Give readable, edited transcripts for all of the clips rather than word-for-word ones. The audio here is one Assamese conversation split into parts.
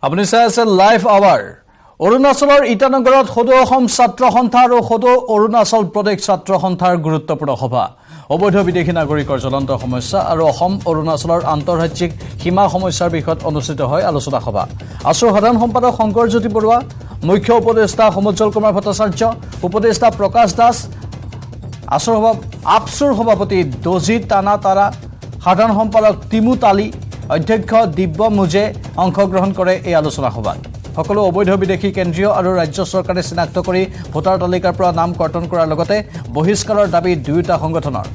আপুনি চাই আছে লাইভ আৱাৰ অৰুণাচলৰ ইটানগৰত সদৌ অসম ছাত্ৰ সন্থা আৰু সদৌ অৰুণাচল প্ৰদেশ ছাত্ৰ সন্থাৰ গুৰুত্বপূৰ্ণ সভা অবৈধ বিদেশী নাগৰিকৰ জ্বলন্ত সমস্যা আৰু অসম অৰুণাচলৰ আন্তঃৰাজ্যিক সীমা সমস্যাৰ বিষয়ত অনুষ্ঠিত হয় আলোচনা সভা আছুৰ সাধাৰণ সম্পাদক শংকৰ জ্যোতি বৰুৱা মুখ্য উপদেষ্টা সমুজ্জ্বল কুমাৰ ভট্টাচাৰ্য উপদেষ্টা প্ৰকাশ দাস আপছুৰ সভাপতি দজি টানা তাৰা সাধাৰণ সম্পাদক তিমু তালি অধ্যক্ষ দিব্য মুজে অংশগ্ৰহণ কৰে এই আলোচনা সভাত সকলো অবৈধ বিদেশী কেন্দ্ৰীয় আৰু ৰাজ্য চৰকাৰে চিনাক্ত কৰি ভোটাৰ তালিকাৰ পৰা নাম কৰ্তন কৰাৰ লগতে বহিষ্কাৰৰ দাবী দুয়োটা সংগঠনৰ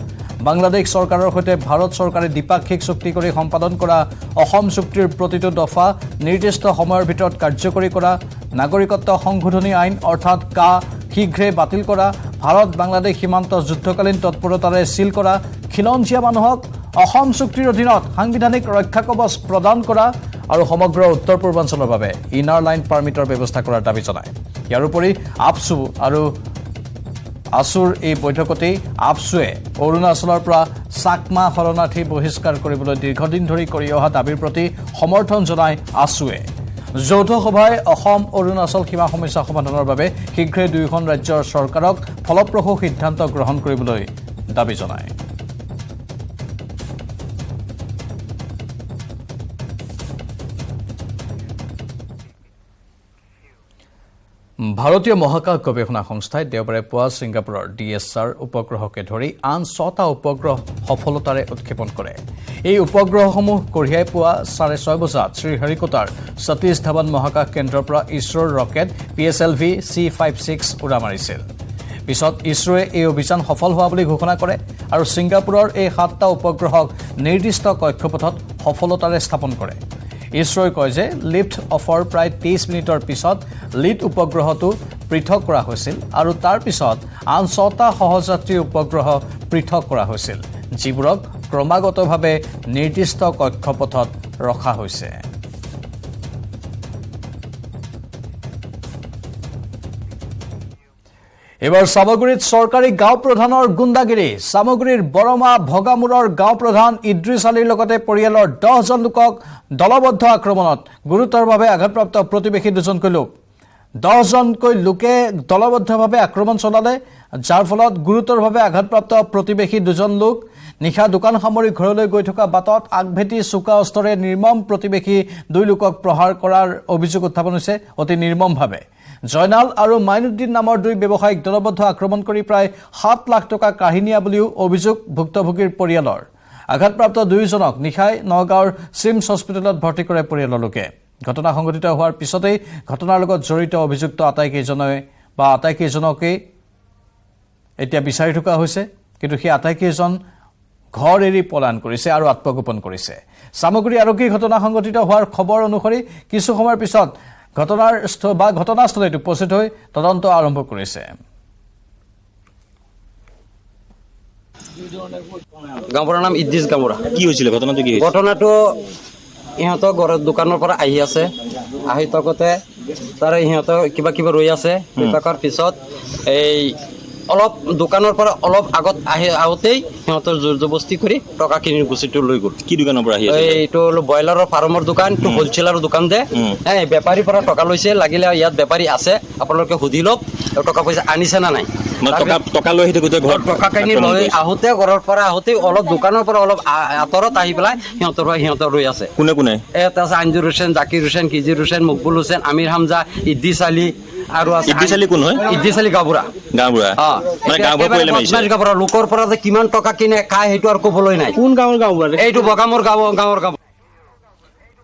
বাংলাদেশ চৰকাৰৰ সৈতে ভাৰত চৰকাৰে দ্বিপাক্ষিক চুক্তি কৰি সম্পাদন কৰা অসম চুক্তিৰ প্ৰতিটো দফা নিৰ্দিষ্ট সময়ৰ ভিতৰত কাৰ্যকৰী কৰা নাগৰিকত্ব সংশোধনী আইন অৰ্থাৎ কা শীঘ্ৰে বাতিল কৰা ভাৰত বাংলাদেশ সীমান্ত যুদ্ধকালীন তৎপৰতাৰে সিল কৰা খিলঞ্জীয়া মানুহক অসম চুক্তিৰ অধীনত সাংবিধানিক ৰক্ষা কবচ প্ৰদান কৰা আৰু সমগ্ৰ উত্তৰ পূৰ্বাঞ্চলৰ বাবে ইনাৰ লাইন পাৰ্মিটৰ ব্যৱস্থা কৰাৰ দাবী জনায় ইয়াৰ উপৰি আপছু আৰু আছুৰ এই বৈঠকতেই আপছুৱে অৰুণাচলৰ পৰা চাকমা শৰণাৰ্থী বহিষ্কাৰ কৰিবলৈ দীৰ্ঘদিন ধৰি কৰি অহা দাবীৰ প্ৰতি সমৰ্থন জনায় আছুৱে যৌথ সভাই অসম অৰুণাচল সীমা সমস্যা সমাধানৰ বাবে শীঘ্ৰে দুয়োখন ৰাজ্যৰ চৰকাৰক ফলপ্ৰসূ সিদ্ধান্ত গ্ৰহণ কৰিবলৈ দাবী জনায় ভাৰতীয় মহাকাশ গৱেষণা সংস্থাই দেওবাৰে পুৱা ছিংগাপুৰৰ DSR উপগ্ৰহকে ধৰি আন 6টা উপগ্ৰহ সফলতাৰে উৎক্ষেপণ কৰে এই উপগ্ৰহসমূহ কঢ়িয়াই পুৱা 6:30 বজাত শ্ৰীহৰিকোটাৰ সতীশ ধাৱন মহাকাশ কেন্দ্ৰৰ পৰা ইছৰোৰ ৰকেট PSLV C56 উৰা মাৰিছিল পিছত ইছৰোৱে এই অভিযান সফল হোৱা বুলি ঘোষণা কৰে আৰু ছিংগাপুৰৰ এই 7টা উপগ্ৰহক নিৰ্দিষ্ট কক্ষপথত সফলতাৰে স্থাপন কৰে ইছৰোই কয় যে লিফ্ট অফৰ প্ৰায় 30 মিনিটৰ পিছত লিড উপগ্ৰহটো পৃথক কৰা হৈছিল আৰু তাৰ পিছত আন 6টা সহযাত্ৰী উপগ্ৰহ পৃথক কৰা হৈছিল যিবোৰক ক্ৰমাগতভাৱে নিৰ্দিষ্ট কক্ষপথত ৰখা হৈছে এবাৰ সামগ্ৰীত চৰকাৰী গাঁও প্ৰধানৰ গুণ্ডাগিৰি সামগ্ৰীৰ বৰমা ভগামুৰৰ গাঁও প্ৰধান ইদ্ৰিছ আলীৰ লগতে পৰিয়ালৰ 10 জন লোকক দলবদ্ধ আক্ৰমণত গুৰুতৰভাৱে আঘাতপ্ৰাপ্ত প্ৰতিবেশী দুজনকৈ লোক 10 জনকৈ লোকে দলবদ্ধভাৱে আক্ৰমণ চলালে যাৰ ফলত গুৰুতৰভাৱে আঘাতপ্ৰাপ্ত প্ৰতিবেশী দুজন লোক নিশা দোকান সামৰি ঘৰলৈ গৈ থকা বাটত আগভেটি চুকা অস্ত্ৰৰে নিৰ্মম প্ৰতিবেশী দুই লোকক প্ৰহাৰ কৰাৰ অভিযোগ উত্থাপন হৈছে অতি নিৰ্মমভাৱে জয়নাল আৰু মাইনুদ্দিন নামৰ দুই ব্যৱসায়িক দলবদ্ধ আক্ৰমণ কৰি প্ৰায় 7 লাখ টকা কাঢ়ি নিয়া বুলিও অভিযোগ ভুক্তভোগীৰ পৰিয়ালৰ আঘাতপ্ৰাপ্ত দুইজনক নিশাই নগাঁৱৰ সিমছ হস্পিটেলত ভৰ্তি কৰে পৰিয়ালৰ লোকে ঘটনা সংঘটিত হোৱাৰ পিছতেই ঘটনাৰ লগত জড়িত অভিযুক্ত আটাইকেইজনকে এতিয়া বিচাৰি থকা হৈছে কিন্তু সেই আটাইকেইজন ঘৰ এৰি পলায়ন কৰিছে আৰু আত্মগোপন কৰিছে সামগ্ৰী আৰক্ষী ঘটনা সংঘটিত হোৱাৰ খবৰ অনুসৰি কিছু সময়ৰ পিছত ঘটনাস্থলীত উপস্থিত হৈ তদন্ত আৰম্ভ কৰিছে গাঁৱৰ নাম ইদ্ৰিছ গামৰা কি হৈছিল ঘটনাটো কি ঘটনাটো ইহঁতৰ ঘৰৰ দোকানৰ পৰা আহি থাকোঁতে তাৰে ইহঁতৰ কিবা ৰৈ আছে থকাৰ পিছত এই অলপ দোকানৰ পৰা অলপ আগত আহোঁতেই সিহঁতৰ জোৰ জবস্তি কৰি টকা কিনি গুচিটো লৈ গ'ল কি দোকানৰ পৰা আহি এইটো ব্ৰইলাৰৰ ফাৰ্মৰ দোকান এইটো হোলচেলাৰৰ দোকান দে বেপাৰীৰ পৰা টকা লৈছে লাগিলে ইয়াত বেপাৰী আছে আপোনালোকে সুধি লওক টকা পইচা আনিছে না নাই টকা লৈ আহি গোটেই ঘৰত টকা কিনি লৈ আহোঁতে ঘৰৰ পৰা আহোঁতে অলপ দোকানৰ পৰা অলপ আঁতৰত আহি পেলাই সিহঁতৰ ৰৈ আছে কোনে এটা আছে আঞ্জুৰ হুছেইন জাকিৰ হুছেইন কিজিৰ হুছেইন মকবুল হুছেইন আমিৰ হামজা ইদ্ৰিছ আলী আৰু ইদ্ৰিছ আলী কোন হয় ইদ্ৰিছ আলী গাঁৱবুঢ়া লোকৰ পৰা যে কিমান টকা কিনে খাই সেইটো আৰু ক'বলৈ নাই কোন গাঁৱৰ গাঁওবুঢ়া এইটো বগামৰ গাঁৱৰ গাঁও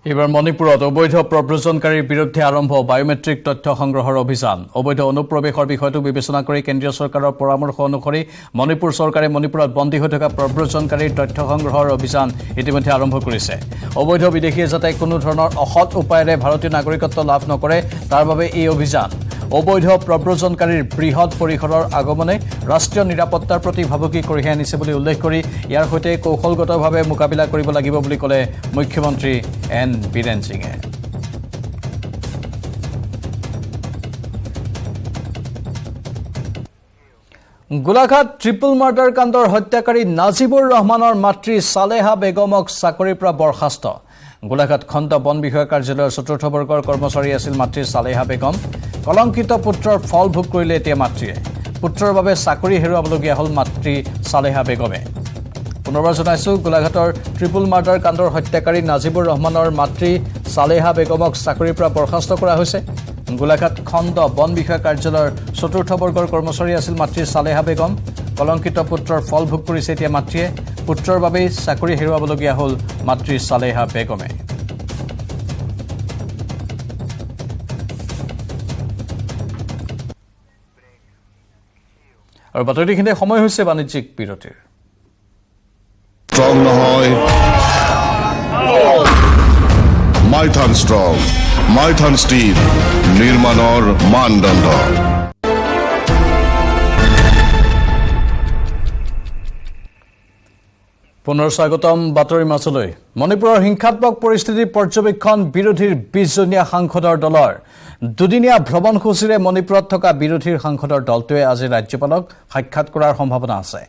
এইবাৰ মণিপুৰত অবৈধ প্ৰব্ৰজনকাৰীৰ বিৰুদ্ধে আৰম্ভ বায়োমেট্ৰিক তথ্য সংগ্ৰহৰ অভিযান অবৈধ অনুপ্ৰৱেশৰ বিষয়টো বিবেচনা কৰি কেন্দ্ৰীয় চৰকাৰৰ পৰামৰ্শ অনুসৰি মণিপুৰ চৰকাৰে মণিপুৰত বন্দী হৈ থকা প্ৰব্ৰজনকাৰীৰ তথ্য সংগ্ৰহৰ অভিযান ইতিমধ্যে আৰম্ভ কৰিছে অবৈধ বিদেশীয়ে যাতে কোনো ধৰণৰ অসৎ উপায়েৰে ভাৰতীয় নাগৰিকত্ব লাভ নকৰে তাৰ বাবে এই অভিযান অবৈধ প্ৰব্ৰজনকাৰীৰ বৃহৎ পৰিসৰৰ আগমনে ৰাষ্ট্ৰীয় নিৰাপত্তাৰ প্ৰতি ভাবুকি কঢ়িয়াই আনিছে বুলি উল্লেখ কৰি ইয়াৰ সৈতে কৌশলগতভাৱে মোকাবিলা কৰিব লাগিব বুলি ক'লে মুখ্যমন্ত্ৰী এন বীৰেন সিঙে গোলাঘাট ট্ৰিপল মাৰ্ডাৰ কাণ্ডৰ হত্যাকাৰী নাজিবুৰ ৰহমানৰ মাতৃ সালেহা বেগমক চাকৰিৰ পৰা বৰখাস্ত। গোলাঘাট খণ্ড বন বিষয়া কাৰ্যালয়ৰ ৪ৰ্থ বৰ্গৰ কৰ্মচাৰী আছিল মাতৃ সালেহা বেগম। কলংকিত পুত্ৰৰ ফল ভোগ কৰিলে এতিয়া মাতৃয়ে। পুত্ৰৰ বাবে চাকৰি হেৰুৱাবলগীয়া হ'ল মাতৃ সালেহা বেগমে। পুনৰবাৰ জনাইছো, গোলাঘাটৰ ট্ৰিপল মাৰ্ডাৰ কাণ্ডৰ হত্যাকাৰী নাজিবুৰ ৰহমানৰ মাতৃ সালেহা বেগমক চাকৰিৰ পৰা বৰখাস্ত কৰা হৈছে। গোলাঘাট খণ্ড বন বিষয়া কাৰ্যালয়ৰ ৪ৰ্থ বৰ্গৰ কৰ্মচাৰী আছিল মাতৃ সালেহা বেগম। কলংকিত পুত্ৰৰ ফল ভোগ কৰিছে এতিয়া মাতৃয়ে। পুত্ৰৰ বাবেই চাকৰি হেৰুৱাবলগীয়া হ'ল মাতৃ সালেহা বেগমে। আৰু বাতৰিখিনিতে সময় হৈছে বাণিজ্যিক বিৰতিৰ। স্ট্ৰং নহয় মাইথান স্ট্ৰং, মাইথান স্টিল নিৰ্মাণৰ মানদণ্ড। পুনৰ স্বাগতম বাতৰিৰ মাজলৈ। মণিপুৰৰ হিংসাত্মক পৰিস্থিতিৰ পৰ্যবেক্ষণ বিৰোধীৰ ২০জনীয়া সাংসদৰ দলৰ। দুদিনীয়া ভ্ৰমণসূচীৰে মণিপুৰত থকা বিৰোধীৰ সাংসদৰ দলটোৱে আজি ৰাজ্যপালক সাক্ষাৎ কৰাৰ সম্ভাৱনা আছে।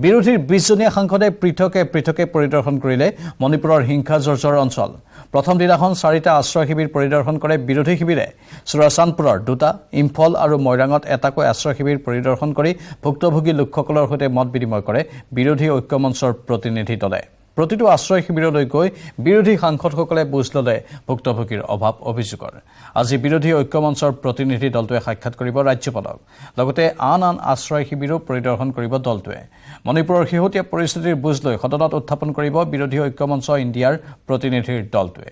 বিৰোধীৰ ২০জনীয়া সাংসদে পৃথকে পৃথকে পৰিদৰ্শন কৰিলে মণিপুৰৰ হিংসাজৰ্জৰ অঞ্চল। প্ৰথম দিনাখন ৪টা আশ্ৰয় শিবিৰ পৰিদৰ্শন কৰে বিৰোধী শিবিৰে। চুৰাচান্দপুৰৰ ২টা, ইম্ফল আৰু মৈৰাঙত এটাকৈ আশ্ৰয় শিবিৰ পৰিদৰ্শন কৰি ভুক্তভোগী লোকসকলৰ সৈতে মত বিনিময় কৰে বিৰোধী ঐক্যমঞ্চৰ প্ৰতিনিধি দলে। প্ৰতিটো আশ্ৰয় শিবিৰলৈ গৈ বিৰোধী সাংসদসকলে বুজ ল'লে ভুক্তভোগীৰ অভাৱ অভিযোগৰ। আজি বিৰোধী ঐক্যমঞ্চৰ প্ৰতিনিধি দলটোৱে সাক্ষাৎ কৰিব ৰাজ্যপালক। লগতে আন আন আশ্ৰয় শিবিৰো পৰিদৰ্শন কৰিব দলটোৱে। মণিপুৰৰ শেহতীয়া পৰিস্থিতিৰ বুজ লৈ সদনত উত্থাপন কৰিব বিৰোধী ঐক্যমঞ্চ ইণ্ডিয়াৰ প্ৰতিনিধিৰ দলটোৱে।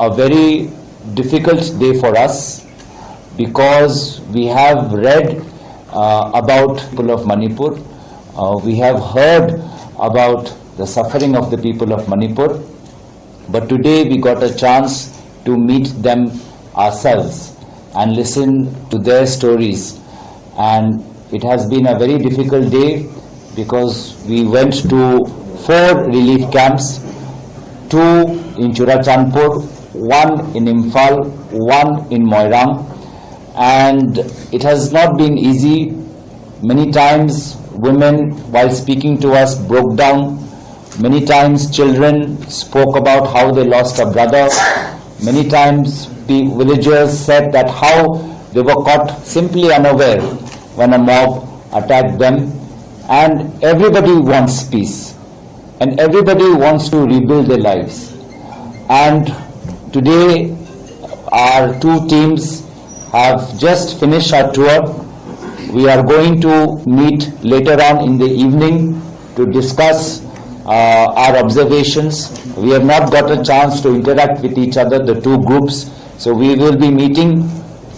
A very difficult day for us because we have read about people of Manipur. We have heard about the suffering of the people of Manipur. But today we got a chance to meet them ourselves and listen to their stories. And it has been a very difficult day because we went to 4 relief camps, 2 in Churachandpur, 1 in Imphal, 1 in Moirang. And it has not been easy. Many times women, while speaking to us, broke down. Many times children spoke about how they lost a brother. Many times the villagers said that how they were caught simply unaware when a mob attacked them. And everybody wants peace. And everybody wants to rebuild their lives. And today our 2 teams have just finished our tour. We are going to meet later on in the evening to discuss our observations. We have not got a chance to interact with each other, the 2 groups. So we will be meeting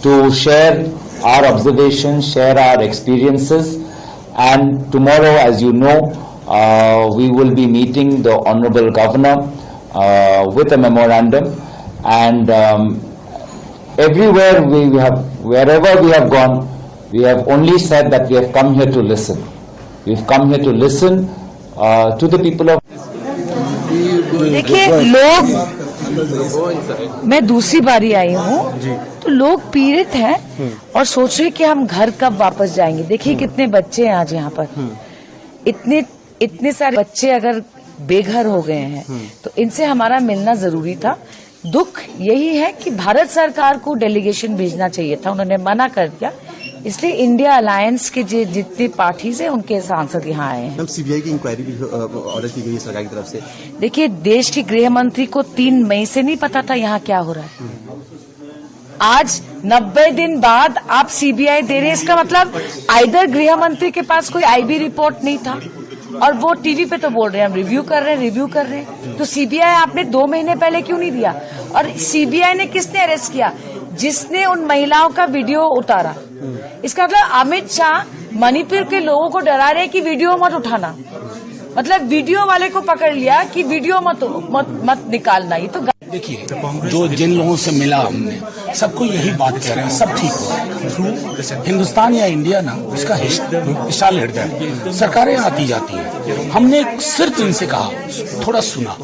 to share our observations, share our experiences. And tomorrow, as you know, we will be meeting the Honorable Governor with a memorandum. And everywhere wherever we have gone, we have only said that we have come here to listen. We've come here to listen to the people of. देखिए, लोग, मैं दूसरी बारी आई हूँ, तो लोग पीड़ित हैं और सोच रहे कि हम घर कब वापस जाएंगे। देखिए कितने बच्चे हैं आज यहाँ पर, इतने सारे बच्चे अगर बेघर हो गए हैं, तो इनसे हमारा मिलना जरूरी था। दुख यही है कि भारत सरकार को डेलीगेशन भेजना चाहिए था, उन्होंने मना कर दिया। इसलिए इंडिया अलायंस के जितने पार्टीज हैं उनके सांसद यहाँ आए हैं। सीबीआई की इंक्वायरी भी ऑर्डर की गई है सरकार की तरफ से। देखिए, देश के गृह मंत्री को 3 मई से नहीं पता था यहाँ क्या हो रहा है। आज 90 दिन बाद आप सीबीआई दे रहे हैं, इसका मतलब आइदर गृह मंत्री के पास कोई आईबी रिपोर्ट नहीं था और वो टीवी पे तो बोल रहे हैं हम रिव्यू कर रहे हैं। तो सीबीआई आपने 2 महीने पहले क्यों नहीं दिया? और सीबीआई ने किसने अरेस्ट किया? जिसने उन महिलाओं का वीडियो उतारा। इसका मतलब अमित शाह मणिपुर के लोगों को डरा रहे कि वीडियो मत उठाना, मतलब वीडियो वाले को पकड़ लिया कि वीडियो मत निकालना। ये तो देखिए, जो जिन लोगों से मिला हमने सबको यही बात कह रहे हैं, सब ठीक हो। हिंदुस्तान या इंडिया ना उसका विशाल हृदय है, सरकारें आती जाती हैं। हमने सिर्फ इनसे कहा, थोड़ा सुना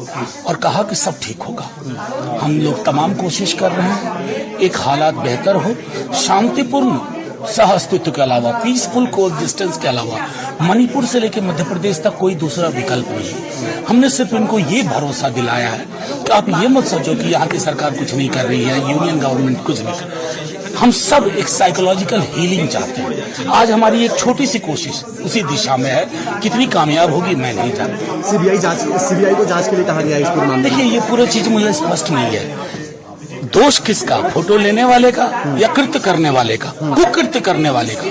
और कहा कि सब ठीक होगा। हम लोग तमाम कोशिश कर रहे हैं एक हालात बेहतर हो, शांतिपूर्ण सह अस्तित्व के अलावा, पीसफुल कोएग्जिस्टेंस के अलावा मणिपुर से लेकर मध्य प्रदेश तक कोई दूसरा विकल्प नहीं है। हमने सिर्फ इनको ये भरोसा दिलाया है कि आप ये मत सोचो कि यहाँ की सरकार कुछ नहीं कर रही है, यूनियन गवर्नमेंट कुछ नहीं कर रही है। हम सब एक साइकोलॉजिकल हीलिंग चाहते हैं। आज हमारी एक छोटी सी कोशिश उसी दिशा में है, कितनी कामयाब होगी मैं नहीं जानता। सीबीआई को जांच के लिए कहा गया है इस पूरे मामले में। देखिए, ये पूरी चीज मुझे स्पष्ट नहीं है। दोष किसका, फोटो लेने वाले का या कृत्य करने वाले का, कुकृत्य करने वाले का?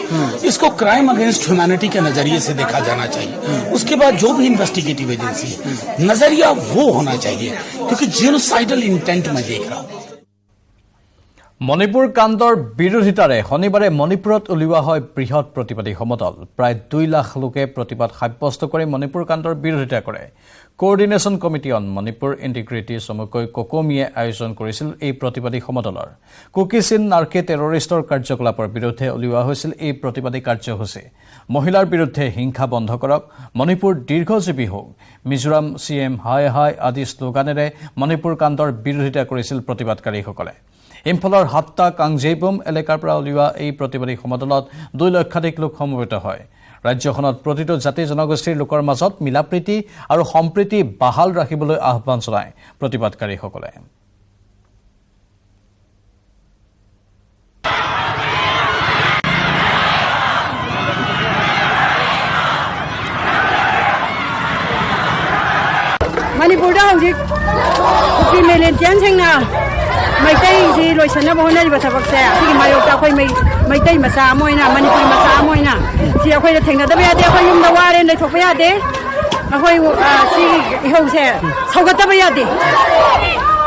इसको क्राइम अगेंस्ट ह्यूमैनिटी के नजरिए से देखा जाना चाहिए। उसके बाद जो भी इन्वेस्टिगेटिव एजेंसी है, नजरिया वो होना चाहिए, क्योंकि जेनोसाइडल इंटेंट में देख रहा हूं। মণিপুৰ কাণ্ডৰ বিৰোধিতাৰে শনিবাৰে মণিপুৰত উলিওৱা হয় বৃহৎ প্ৰতিবাদী সমদল। প্ৰায় 2 লাখ লোকে প্ৰতিবাদ সাব্যস্ত কৰি মণিপুৰ কাণ্ডৰ বিৰোধিতা কৰে। Coordination committee on Manipur integrity চমুকৈ কোকমিয়ে আয়োজন কৰিছিল এই প্ৰতিবাদী সমদলৰ। কুকিচিন নাৰ্কে টেৰৰিষ্টৰ কাৰ্যকলাপৰ বিৰুদ্ধে উলিওৱা হৈছিল এই প্ৰতিবাদী কাৰ্যসূচী। মহিলাৰ বিৰুদ্ধে হিংসা বন্ধ কৰক, মণিপুৰ দীৰ্ঘজীৱী হওক, মিজোৰাম CM হায় হায় আদি শ্লোগানেৰে মণিপুৰ কাণ্ডৰ বিৰোধিতা কৰিছিল প্ৰতিবাদকাৰীসকলে। ইম্ফলৰ হাট্টা কাংজেইবুম এলেকাৰ পৰা উলিওৱা এই প্ৰতিবাদী সমদলত 2 লক্ষাধিক লোক সমবেত হয়। ৰাজ্যখনত প্ৰতিটো জাতি জনগোষ্ঠীৰ লোকৰ মাজত মিলাপ্ৰীতি আৰু সম্প্ৰীতি বাহাল ৰাখিবলৈ আহ্বান জনায় প্ৰতিবাদকাৰীসকলে। मणिपुर हजिक कुकी मेलेन्टियनसिंगना मैतैसी लोइसनब होनरिबा थबकसे सिगी मायोक्ता अखोय मैतै मचा अमोइना मणिपुर मचा अमोइना सि अखोय थेंगनदबा यादे अखोय युमदा वारे लेथोकबा यादे अखोय सि इहौसे सौगतबा यादे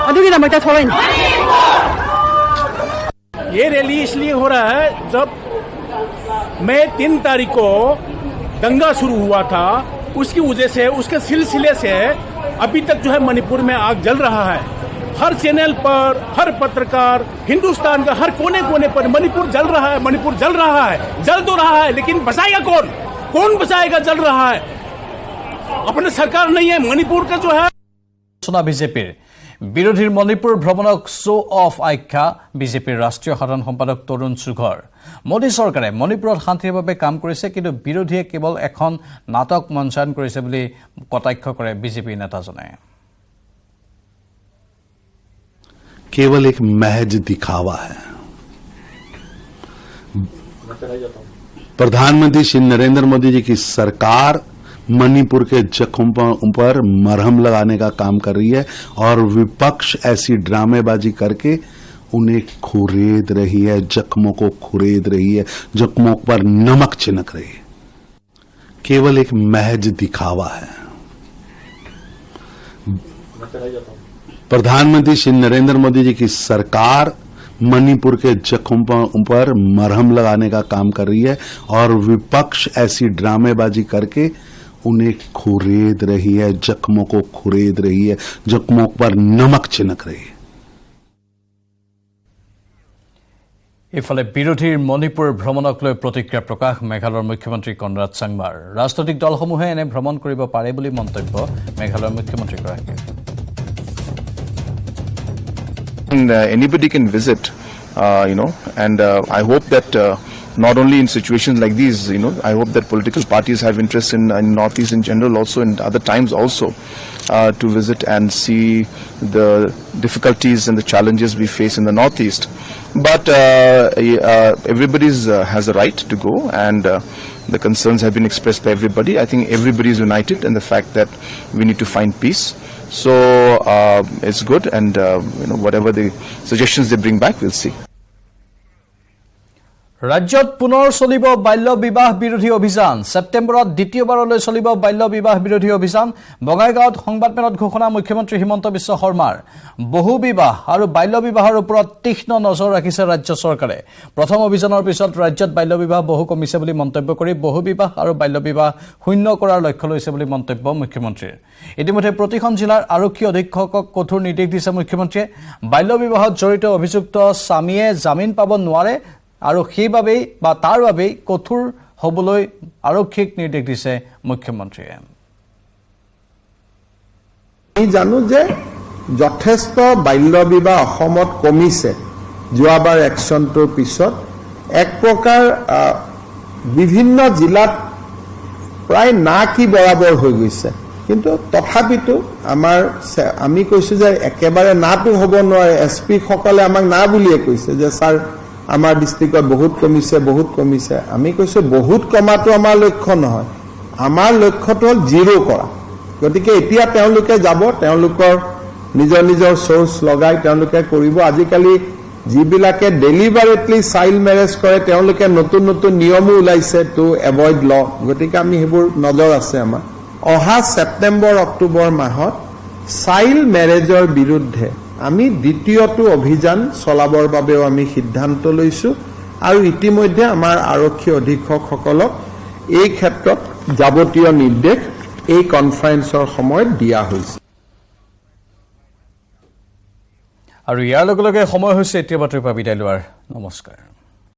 अदुगी नमैता थोरैन। ये रैली इसलिए हो रहा है, जब मई 3 तारीख को दंगा शुरू हुआ था, उसकी वजह से, उसके सिलसिले से अभी तक जो है मणिपुर में आग जल रहा है। हर चैनल पर, हर पत्रकार, हिंदुस्तान का हर कोने कोने पर मणिपुर जल रहा है, मणिपुर जल रहा है। जल तो रहा है, लेकिन बचाएगा कौन? कौन बचाएगा? जल रहा है, अपने सरकार नहीं है। मणिपुर का जो है বিজেপিৰ বিৰোধীৰ মণিপুৰ ভ্ৰমণক শ্ব অফ আখ্যা বিজেপিৰ ৰাষ্ট্ৰীয় সাধাৰণ সম্পাদক তৰুণ চুঘৰ। মোদী চৰকাৰে মণিপুৰত শান্তিৰ বাবে কাম কৰিছে, কিন্তু বিৰোধীয়ে কেৱল এখন নাটক মঞ্চায়ন কৰিছে বুলি কটাক্ষ কৰে বিজেপি নেতাজনে। केवल एक महज दिखावा है। प्रधानमंत्री श्री नरेंद्र मोदी जी की सरकार मणिपुर के जख्मों पर मरहम लगाने का काम कर रही है और विपक्ष ऐसी ड्रामेबाजी करके उन्हें खुरेद रही है, जख्मों को खुरेद रही है, जख्मों पर नमक छिनक रही है। केवल एक महज दिखावा है। प्रधानमंत्री श्री नरेंद्र मोदी जी की सरकार मणिपुर के जख्मों पर मरहम लगाने का काम कर रही है और विपक्ष ऐसी ड्रामेबाजी करके उन्हें खुरेद रही है, जख्मों को खुरेद रही है, जख्मों पर नमक छिनक रही है। ইফালে বিৰোধীৰ মণিপুৰ ভ্ৰমণক লৈ প্ৰতিক্ৰিয়া প্ৰকাশ মেঘালয়ৰ মুখ্যমন্ত্ৰী কনৰাড চাংমাৰ। ৰাজনৈতিক দলসমূহে এনে ভ্ৰমণ কৰিব পাৰে বুলি মন্তব্য মেঘালয়ৰ মুখ্যমন্ত্ৰীগৰাকীৰ। And anybody can visit, and I hope that not only in situations like these, I hope that political parties have interest in Northeast in general also, and other times also, to visit and see the difficulties and the challenges we face in the Northeast. But everybody has a right to go, and the concerns have been expressed by everybody. I think everybody is united in the fact that we need to find peace. So it's good, and whatever the suggestions they bring back, we'll see. ৰাজ্যত পুনৰ চলিব বাল্য বিবাহ বিৰোধী অভিযান ছেপ্টেম্বৰত দ্বিতীয়বাৰলৈ চলিব বাল্য বিবাহ বিৰোধী অভিযান বঙাইগাঁৱত সংবাদমেলত ঘোষণা মুখ্যমন্ত্ৰী হিমন্ত বিশ্ব শৰ্মাৰ বহু বিবাহ আৰু বাল্য বিবাহৰ ওপৰত তীক্ষ্ণ নজৰ ৰাখিছে ৰাজ্য চৰকাৰে প্ৰথম অভিযানৰ পিছত ৰাজ্যত বাল্য বিবাহ বহু কমিছে বুলি মন্তব্য কৰি বহু বিবাহ আৰু বাল্য বিবাহ শূন্য কৰাৰ লক্ষ্য লৈছে বুলি মন্তব্য মুখ্যমন্ত্ৰীৰ ইতিমধ্যে প্ৰতিখন জিলাৰ আৰক্ষী অধীক্ষকক কঠোৰ নিৰ্দেশ দিছে মুখ্যমন্ত্ৰীয়ে বাল্য বিবাহত জড়িত অভিযুক্ত স্বামীয়ে জামিন পাব নোৱাৰে আৰু সেইবাবেই বা তাৰ বাবেই কঠোৰ হ'বলৈ আৰক্ষীক নিৰ্দেশ দিছে মুখ্যমন্ত্ৰীয়ে আমি জানো যে যথেষ্ট বাল্য বিবাহ অসমত কমিছে যোৱাবাৰ একশ্যনটোৰ পিছত এক প্ৰকাৰ বিভিন্ন জিলাত প্ৰায় না কি বৰাবৰ হৈ গৈছে কিন্তু তথাপিতো আমি কৈছো যে একেবাৰে নাটো হ'ব নোৱাৰে এছপি সকলে আমাক না বুলিয়ে কৈছে যে ছাৰ আমাৰ ডিস্ট্ৰিক্টত বহুত কমিছে আমি কৈছো বহুত কমাটো আমাৰ লক্ষ্য নহয় আমাৰ লক্ষ্যটো হ'ল জিৰো কৰা গতিকে এতিয়া তেওঁলোকে যাব তেওঁলোকৰ নিজৰ নিজৰ সোৰ্স লগাই তেওঁলোকে কৰিব আজিকালি যিবিলাকে ডেলিভাৰেটলি চাইল্ড মেৰেজ কৰে তেওঁলোকে নতুন নতুন নিয়মো ওলাইছে টু এভয়েড ল গতিকে আমি সেইবোৰ নজৰ আছে আমাৰ অহা ছেপ্টেম্বৰ অক্টোবৰ মাহত চাইল্ড মেৰেজৰ বিৰুদ্ধে আমি দ্বিতীয়টো অভিযান চলাবৰ বাবেও আমি সিদ্ধান্ত লৈছো আৰু ইতিমধ্যে আমাৰ আৰক্ষী অধীক্ষকসকলক এই ক্ষেত্ৰত যাৱতীয় নিৰ্দেশ এই কনফাৰেন্সৰ সময়ত দিয়া হৈছে আৰু ইয়াৰ লগে লগে সময় হৈছে এতিয়া বাতৰিৰ পৰা বিদায় লোৱাৰ নমস্কাৰ